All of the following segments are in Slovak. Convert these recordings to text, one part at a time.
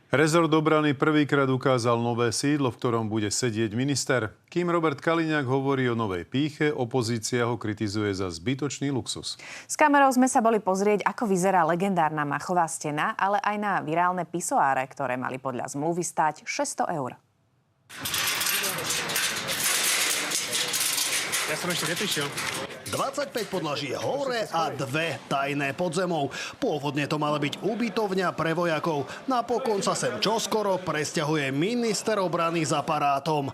Rezort obrany prvýkrát ukázal nové sídlo, v ktorom bude sedieť minister. Kým Robert Kaliňák hovorí o novej pýche, opozícia ho kritizuje za zbytočný luxus. S kamerou sme sa boli pozrieť, ako vyzerá legendárna Machová stena, ale aj na virálne pisoáre, ktoré mali podľa zmluvy stáť 600 eur. Ja som ešte neprišiel. 25 podlaží hore a 2 tajné podzemov. Pôvodne to mala byť ubytovňa pre vojakov. Napokon sa sem čoskoro presťahuje minister obrany s aparátom.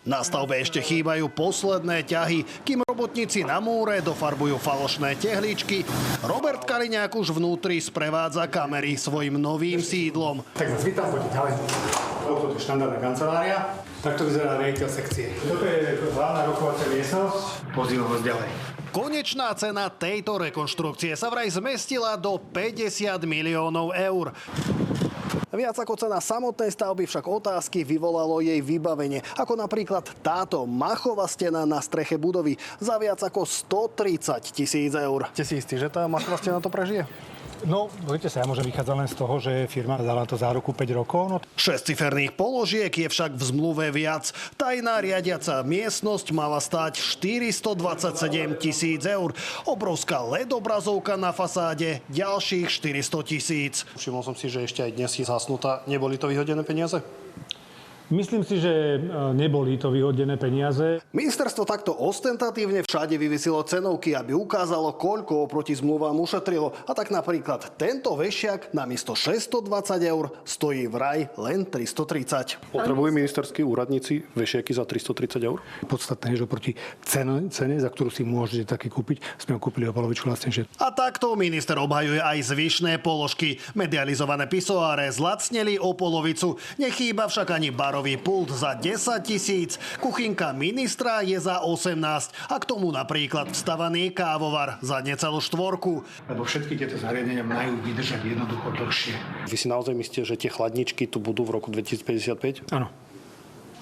Na stavbe ešte chýbajú posledné ťahy, kým robotníci na múre dofarbujú falošné tehličky. Robert Kaliňák už vnútri sprevádza kamery svojim novým sídlom. Tak vás vítam, poďte ďalej. Toto je štandardná kancelária. Takto vyzerá riaditeľ sekcie. Toto je hlavná rokovacia miestnosť. Pozývam vás ďalej. Konečná cena tejto rekonštrukcie sa vraj zmestila do 50 miliónov eur. Viac ako cena samotnej stavby však otázky vyvolalo jej vybavenie. Ako napríklad táto Machová stena na streche budovy za viac ako 130 000 eur. Ste si istí, že tá Machová stena to prežije? No, viete sa, ja môžem vychádzať len z toho, že firma dala to záruku 5 rokov. No. 6-ciferných položiek je však v zmluve viac. Tajná riadiaca miestnosť mala stáť 427 000 eur. Obrovská LED obrazovka na fasáde ďalších 400 000. Všimol som si, že ešte aj dnes je zasnutá. Neboli to vyhodené peniaze? Myslím si, že neboli to vyhodené peniaze. Ministerstvo takto ostentatívne všade vyvisilo cenovky, aby ukázalo, koľko oproti zmluvám ušetrilo. A tak napríklad tento vešiak namiesto 620 eur stojí vraj len 330. Potrebujú ministerskí úradníci vešiaky za 330 eur? Podstatné je, že oproti cene, za ktorú si môžete taký kúpiť, sme ho kúpili o polovičku lacnejšie. A takto minister obhajuje aj zvyšné položky. Medializované pisoáre zlacneli o polovicu. Nechýba však ani pult za 10 000, kuchynka ministra je za 18 a k tomu napríklad vstavaný kávovar za necelú 4. Lebo všetky tieto zariadenia majú vydržať jednoducho dlhšie. Vy si naozaj myslíte, že tie chladničky tu budú v roku 2055? Áno.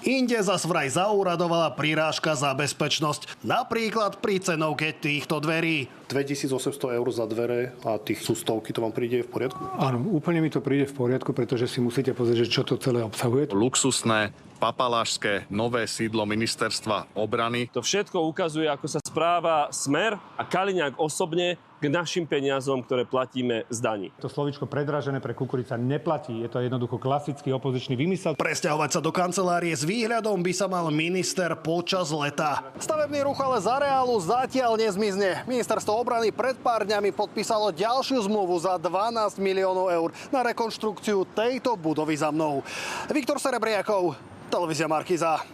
Inde zas vraj zauradovala prirážka za bezpečnosť. Napríklad pri cenovke týchto dverí. 2800 eur za dvere a tých sú stovky, to vám príde v poriadku? Áno, úplne mi to príde v poriadku, pretože si musíte pozrieť, že čo to celé obsahuje. Luxusné, papalášské, nové sídlo ministerstva obrany. To všetko ukazuje, ako sa správa Smer a Kaliňák osobne k našim peniazom, ktoré platíme z daní. To slovíčko predražené pre kukurica neplatí. Je to jednoducho klasický opozičný vymysel. Presťahovať sa do kancelárie s výhľadom by sa mal minister počas leta. Stavebný ruch ale z areálu zatiaľ nezmizne. Ministerstvo obrany pred pár dňami podpísalo ďalšiu zmluvu za 12 miliónov eur na rekonštrukciu tejto budovy za mnou. Viktor Serebriakov, televízia Markíza.